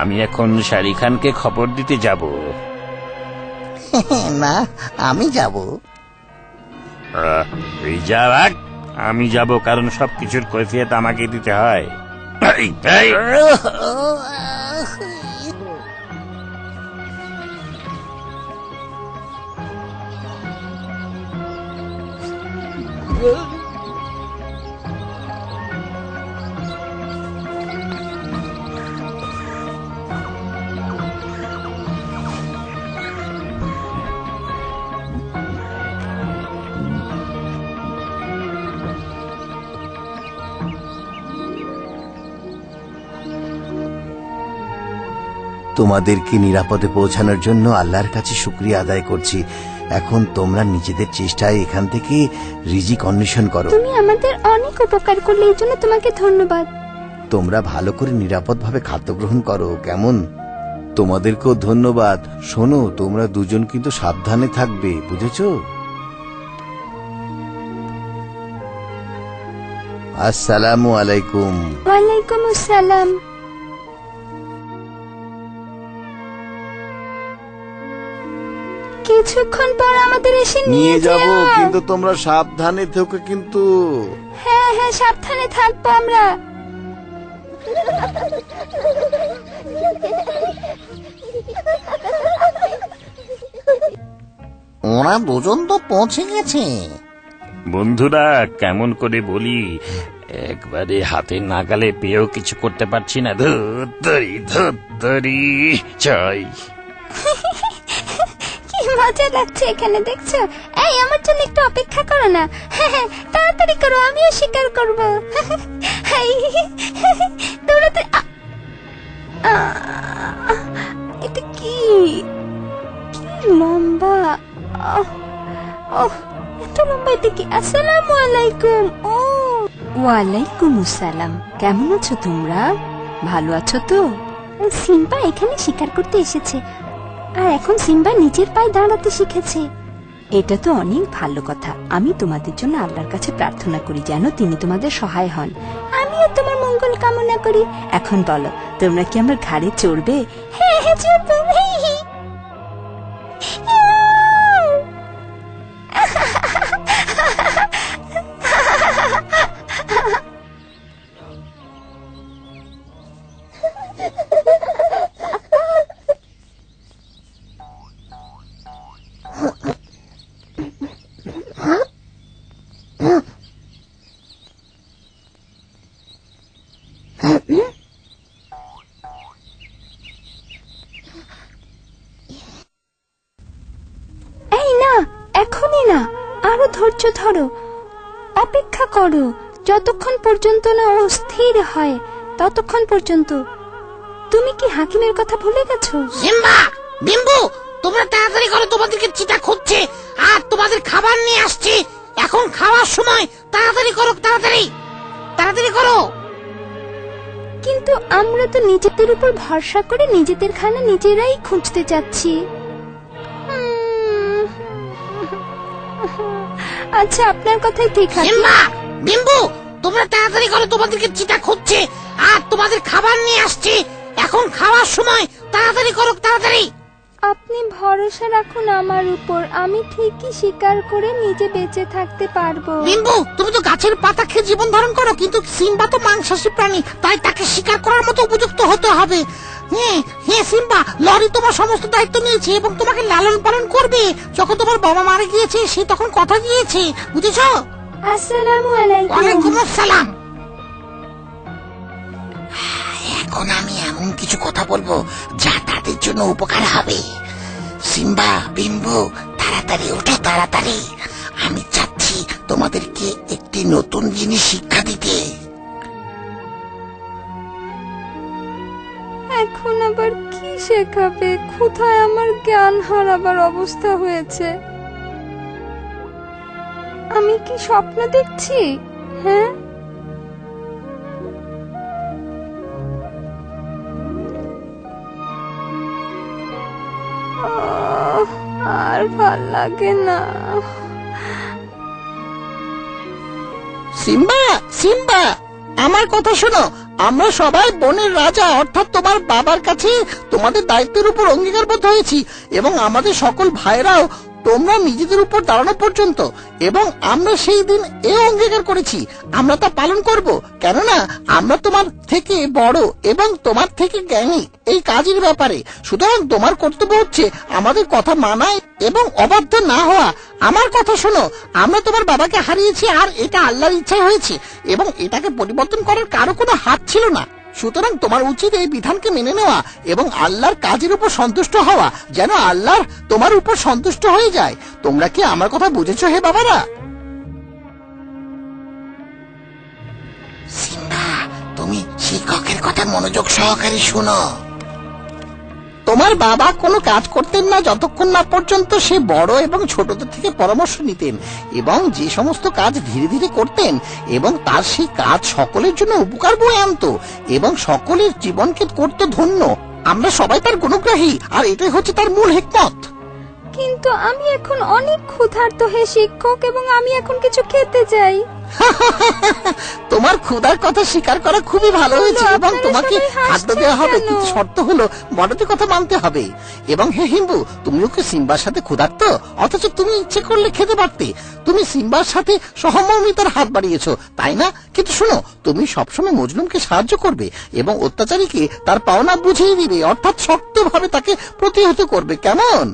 আমি এখন শাহরুখ খানকে খবর দিতে যাব। না, আমি যাব। এই যা রাখ, আমি যাব, কারণ সবকিছুর কৈফিয়ত আমাকে দিতে হয়। এই, এই। তোমাদেরকে নিরাপদে পৌঁছানোর জন্য আল্লাহর কাছে শুকরিয়া আদায় করছি। এখন তোমরা নিজেদের চেষ্টায় এখান থেকে রিজিক অন্বেষণ করো। তুমি আমাদের অনেক উপকার করলে, এই জন্য তোমাকে ধন্যবাদ। তোমরা ভালো করে নিরাপদভাবে খাদ্য গ্রহণ করো, কেমন? তোমাদেরকেও ধন্যবাদ। শোনো, তোমরা দুজন কিন্তু সাবধানে থাকবে, বুঝেছো? আসসালামু আলাইকুম। ওয়ালাইকুম আসসালাম। কিছুক্ষণ পর আমাদের এসে নিয়ে যাব, যেও। কিন্তু তোমরা সাবধানে থেকো কিন্তু। হ্যাঁ হ্যাঁ, সাবধানে থাকবো আমরা। ওরা দুজন তো পৌঁছে গেছে। বন্ধুরা, কেমন করে বলি, একবারে হাতের নাগালে পেয়েও কিছু করতে পারছি না। ধরি চাই। কি মজা লাগছে এখানে, দেখছো? এই, আমার জন্য একটু অপেক্ষা করো না। তাড়াতাড়ি করো, আমিও শিকার করবো। দৌড়াতে। এটা কি লম্বা! এত লম্বা, এটা কি? আসসালামু আলাইকুম। ও, ওয়ালাইকুম আসসালাম। কেমন আছো তোমরা? ভালো আছো তো? সিম্বা এখানে শিকার করতে এসেছে, আর এখন সিম্বা নিজের পায়ে দাঁড়াতে শিখেছে। এটা তো অনেক ভালো কথা। আমি তোমাদের জন্য আল্লাহর কাছে প্রার্থনা করি যেন তিনি তোমাদের সহায় হন। আমিও তোমার মঙ্গল কামনা করি। এখন বলো, তোমরা কি আমার ঘাড়ে চড়বে? হ্যাঁ হ্যাঁ, চড়বো। এই না, এখনই না, আরো ধৈর্য ধরো, অপেক্ষা করো যতক্ষণ পর্যন্ত না ও স্থির হয়, ততক্ষণ পর্যন্ত। তুমি কি হাকিমের কথা ভুলে গেছো? সিম্বা, বিম্বু, তোমরা তাড়াতাড়ি করো, তোমাদেরকে চিতা খুঁজছে আর তোমাদের খাবার নিয়ে আসছে। এখন খাওয়ার সময়, তাড়াতাড়ি করো, তাড়াতাড়ি তাড়াতাড়ি করো। কিন্তু আমরা তো নিজেদের উপর ভরসা করে নিজেদের খানা নিজেরাই খুঁজতে চাচ্ছি। আচ্ছা, আপনার কথাই ঠিক আছে। সিম্বা, বিম্বু, তোমরা তাড়াতাড়ি করো, তোমাদেরকে চিতা খুঁজছে আর তোমাদের খাবার নিয়ে আসছে। এখন খাওয়ার সময়, তাড়াতাড়ি করো, তাড়াতাড়ি। আপনি ভরসা রাখুন আমার উপর, আমি ঠিকই শিকার করে নিজে বেঁচে থাকতে পারবো। বিম্বু, তুমি তো গাছের পাতা খেয়ে জীবন ধারণ করো, কিন্তু সিম্বা তো মাংসাশী প্রাণী, তাই তাকে শিকার করার মতো উপযুক্ত হতে হবে। হ্যাঁ সিম্বা, লরি তোমার সমস্ত দায়িত্ব নিয়েছে এবং তোমাকে লালন পালন করবে। যখন তোমার বাবা মারা গিয়েছে, সে তখন কথা দিয়েছে, বুঝেছো? আসসালামু আলাইকুম। ওয়ালাইকুম আসসালাম। এখন আমি এমন কিছু কথা বলবো যা তাদের জন্য উপকার হবে। সিম্বা, বিম্বু, তাড়াতাড়ি ওঠো, তাড়াতাড়ি। আমি চাচ্ছি তোমাদেরকে একটি নতুন জিনিস শিক্ষা দিতে। এখন আবার কি শেখাবে? কোথায় আমার জ্ঞান হারাবার অবস্থা হয়েছে? আমি কি স্বপ্ন দেখছি? হ্যাঁ, আর ভাল লাগে না। সিম্বা, সিম্বা, আমার কথা শোনো। আমরা সবাই বনের রাজা অর্থাৎ তোমার বাবার কাছে তোমাদের দায়িত্বের উপর অঙ্গীকারবদ্ধ হয়েছি এবং আমাদের সকল ভাইরাও তোমরা নিজেদের উপর দাঁড়ানো পর্যন্ত, এবং আমরা সেই দিন এ অঙ্গীকার করেছি আমরা তা পালন করব, কেননা আমরা তোমার থেকে বড় এবং তোমার থেকে জ্ঞানী এই কাজের ব্যাপারে। সুতরাং তোমার কর্তব্য হচ্ছে আমাদের কথা মানায় এবং অবাধ্য না হওয়া। আমার কথা শোনো, আমরা তোমার বাবাকে হারিয়েছি আর এটা আল্লাহর ইচ্ছায় হয়েছে এবং এটাকে পরিবর্তন করার কারো কোনো হাত ছিল না। সুতরাং তোমার উচিত এই বিধানকে মেনে নেওয়া এবং আল্লাহর কাজের উপর সন্তুষ্ট হওয়া, যেন আল্লাহর তোমার উপর সন্তুষ্ট হয়ে যায়। তোমরা কি আমার কথা বুঝেছো হে বাবারা? সিম্বা, তুমি শিক্ষকের কথা মনোযোগ সহকারে শোনো। তোমার বাবা কোনো কাজ করতেন না যতক্ষণ না পর্যন্ত সে বড় এবং ছোটদের থেকে পরামর্শ নিতেন, এবং যে সমস্ত কাজ ধীরে ধীরে করতেন এবং তার সেই কাজ সকলের জন্য উপকার বয়ে আনতো এবং সকলের জীবনকে করত ধন্য। আমরা সবাই তার গুণগ্রাহী, আর এটাই হচ্ছে তার মূল হিকমত। কিন্তু আমি এখন অনেক ক্ষুধার্ত হে শিক্ষক, এবং আমি এখন কিছু খেতে চাই। তোমার ক্ষুধার কথা স্বীকার করা খুবই ভালো হয়েছে এবং তোমাকে খাদ্য দেওয়া হবে, কিন্তু শর্ত হলো বড়দের কথা মানতে হবে। এবং হে হিম্বু, তুমিও কি সিম্বার সাথে ক্ষুধার্ত? অথচ তুমি ইচ্ছে করলে খেতে পারতে। তুমি সিম্বার সাথে সহমর্মিতার হাত বাড়িয়েছো, তাই না? কিন্তু শোনো, তুমি সবসময় মজলুমকে সাহায্য করবে এবং অত্যাচারীকে তার পাওনা বুঝিয়ে দিবে, অর্থাৎ শক্তভাবে তাকে প্রতিহত করবে, কেমন?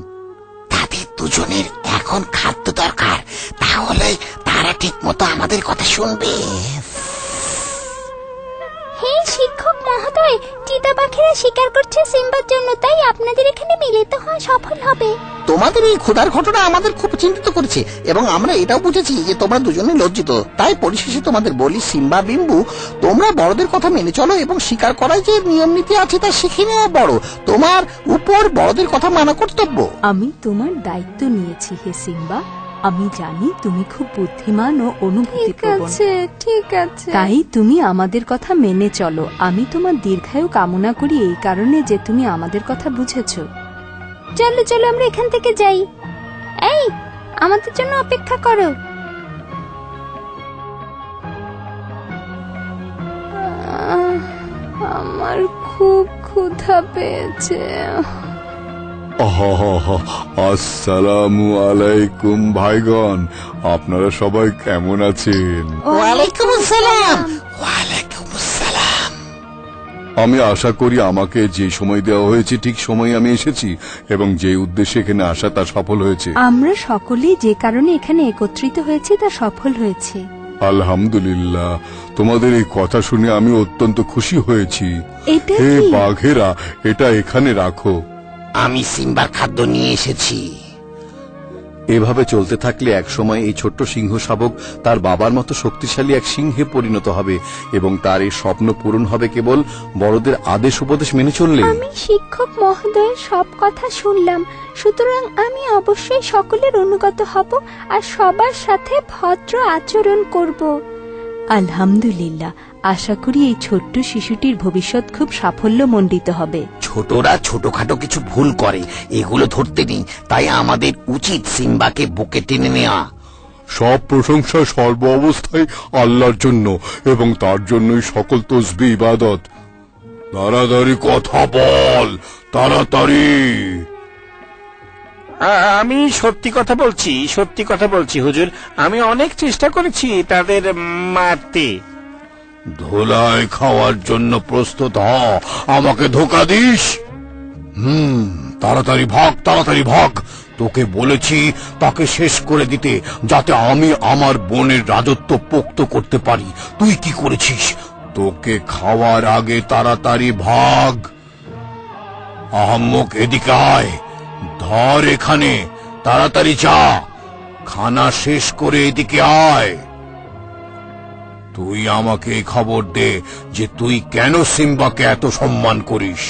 তাদের দুজনের এখন খাদ্য দরকার, তাহলে তারা ঠিক মতো আমাদের কথা শুনবে। হে শিক্ষক মহোদয়, চিতা পাখিরা শিকার করছে সিম্বার জন্য, তাই আপনাদের এখানে মিলিত হওয়া সফল হবে। তোমাদের এই ক্ষুধার ঘটনা আমাদের খুব চিন্তিত করেছে এবং আমরা এটাও বুঝেছি যে তোমরা দুজনে লজ্জিত। তাই পরিশেষে তোমাদের বলি, সিম্বা, বিম্বু, তোমরা বড়দের কথা মেনে চলো এবং স্বীকার করার যে নিয়ম নীতি আছে তা শিখে নেওয়া বড়। তোমার উপর বড়দের কথা মানা কর্তব্য। আমি তোমার দায়িত্ব নিয়েছি হে সিম্বা। আমি জানি তুমি খুব বুদ্ধিমান ও অনুভূতিপ্রবণ, ঠিক আছে। তাই তুমি আমাদের কথা মেনে চলো। আমি তোমার দীর্ঘায়ু কামনা করি এই কারণে যে তুমি আমাদের কথা বুঝেছো। চলো চলো, আমরা এখান থেকে যাই। এই, আমাদের জন্য অপেক্ষা করো। আমার খুব ক্ষুধা পেয়েছে। আসসালামু আলাইকুম ভাইগণ, আপনারা সবাই কেমন আছেন? ওয়ালাইকুম আসসালাম। ওয়ালাইকুম আসসালাম। আমি আশা করি আমাকে যে সময় দেওয়া হয়েছে ঠিক সময়ে আমি এসেছি এবং যে উদ্দেশ্যে এখানে আসা তা সফল হয়েছে। আমরা সকলেই যে কারণে এখানে একত্রিত হয়েছি তা সফল হয়েছে। আলহামদুলিল্লাহ, তোমাদের এই কথা শুনে আমি অত্যন্ত খুশি হয়েছি। এটা হে কি? বাঘেরা, এটা এখানে রাখো। আমি সিম্বার খাদ্য নিয়ে এসেছি। এভাবে চলতে থাকলে একসময় এই ছোট্ট সিংহ শাবক তার বাবার মতো শক্তিশালী এক সিংহে পরিণত হবে এবং তার এই স্বপ্ন পূরণ হবে কেবল বড়দের আদেশ উপদেশ মেনে চললে। আমি শিক্ষক মহোদয়ের সব কথা শুনলাম, সুতরাং আমি অবশ্যই সকলের অনুগত হব আর সবার সাথে ভদ্র আচরণ করব। আলহামদুলিল্লাহ, আশা করি এই ছোট্ট শিশুটির ভবিষ্যৎ খুব সাফল্যমণ্ডিত হবে। ছোটরা ছোটখাটো কিছু ভুল করে, এগুলো ধরতে নেই, তাই আমাদের উচিত সিম্বাকে বুকে টেনে নেওয়া। সব প্রশংসা সর্ব অবস্থায় আল্লাহর জন্য এবং তার জন্যই সকল তসবিহ ইবাদত। তাড়াতাড়ি কথা বল, তাড়াতাড়ি। আমি সত্যি কথা বলছি হুজুর। আমি অনেক চেষ্টা করেছি তাদের মারতে। ধোলাই খাওয়ার জন্য প্রস্তুত হ, আমাকে ধোকা দিস। তাড়াতাড়ি ভাগ। তোকে বলেছি তাকে শেষ করে দিতে, যাতে আমি আমার বোনের রাজত্ব পোক্ত করতে পারি। তুই কি করেছিস? তোকে খাওয়ার আগে তাড়াতাড়ি ভাগ। আহম্মক, এদিকে আয়, ধর এখানে, তাড়াতাড়ি যা, খানা শেষ করে এদিকে আয়। তুই আমাকে খবর দে যে তুই কেন সিম্বাকে এত সম্মান করিস।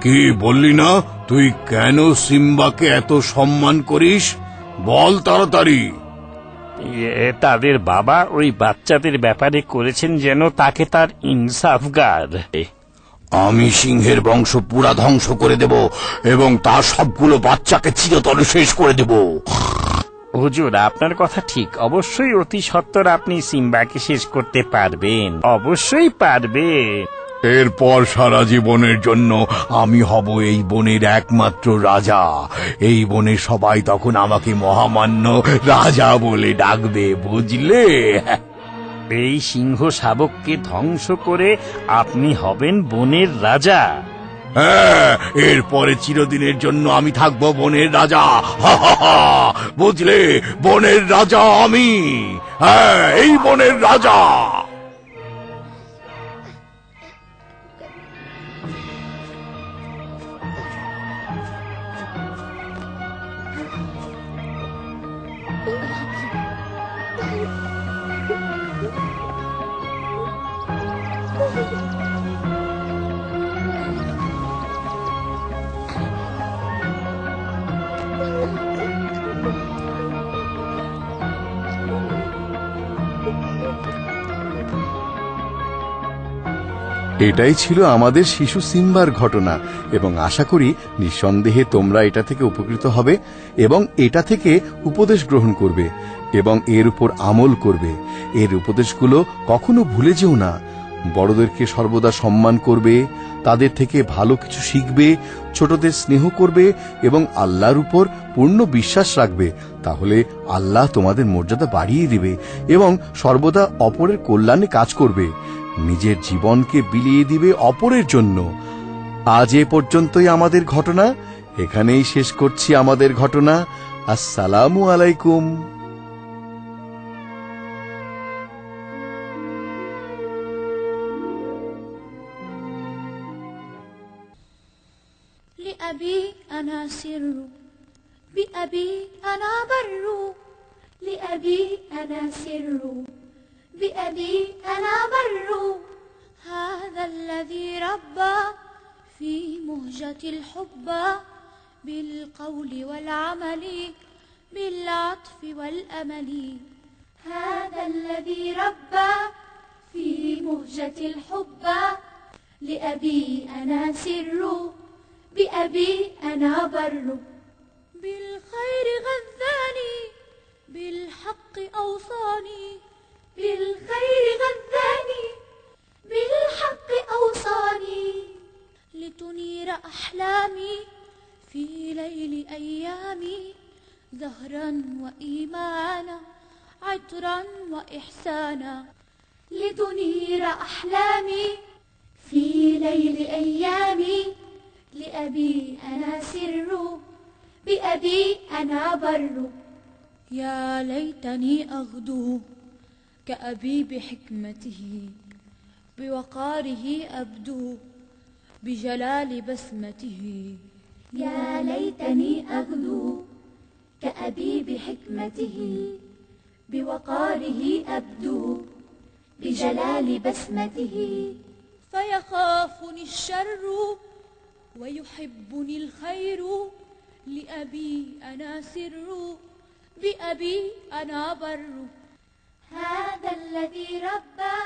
কি বললি না? তুই কেন সিম্বাকে এত সম্মান করিস? বল তাড়াতাড়ি। তাদের বাবা ওই বাচ্চাদের ব্যাপারে করেছেন যেন তাকে তার ইনসাফগার। আমি সিংহের বংশ পুরা ধ্বংস করে দেব এবং তার সবগুলো বাচ্চাকে চিরতরে শেষ করে দেব। হুজুর, আপনার কথা ঠিক। অবশ্যই অতি সত্বর আপনি সিম্বাকে শেষ করতে পারবেন, অবশ্যই পারবেন। এরপর সারা জীবনের জন্য আমি হব এই বনের একমাত্র রাজা। এই বনের সবাই তখন আমাকে মহামান্য রাজা বলে ডাকবে, বুঝলে? এই সিংহ শাবককে ধ্বংস করে আপনি হবেন বনের রাজা। হ্যাঁ, এরপরে চিরদিনের জন্য আমি থাকবো বনের রাজা। বুঝলে, বনের রাজা আমি। হ্যাঁ, এই বনের রাজা। এটাই ছিল আমাদের শিশু সিম্বার ঘটনা এবং আশা করি নিঃসন্দেহে তোমরা এটা থেকে উপকৃত হবে এবং এটা থেকে উপদেশ গ্রহণ করবে এবং এর উপর আমল করবে। এর উপদেশগুলো কখনো ভুলে যেও না। বড়দেরকে সর্বদা সম্মান করবে, তাদের থেকে ভালো কিছু শিখবে, ছোটদের স্নেহ করবে এবং আল্লাহর উপর পূর্ণ বিশ্বাস রাখবে। তাহলে আল্লাহ তোমাদের মর্যাদা বাড়িয়ে দিবে এবং সর্বদা অপরের কল্যাণে কাজ করবে। নিজের জীবনকে বিলিয়ে দিবে অপরের জন্য। আজ এ পর্যন্তই আমাদের ঘটনা। এখানেই শেষ করছি আমাদের ঘটনা। আসসালামু আলাইকুম। لأبي أنا سر بأبي أنا بر لأبي أنا سر بأبي أنا بر هذا الذي ربى في مهجة الحب بالقول والعمل بالعطف والأمل هذا الذي ربى في مهجة الحب لأبي أنا سر بأبي أنا بر بالخير غذاني بالحق أوصاني بالخير غذاني بالحق أوصاني لتنير أحلامي في ليل أيامي زهرا وإيمانا عطرا وإحسانا لتنير أحلامي في ليل أيامي لأبي أنا سر بأبي أنا بر يا ليتني أغدو كأبي بحكمته بوقاره أبدو بجلال بسمته يا ليتني أغدو كأبي بحكمته بوقاره أبدو بجلال بسمته فيخافني الشر ويحبني الخير لأبي أنا سر بأبي أنا بر هذا الذي ربى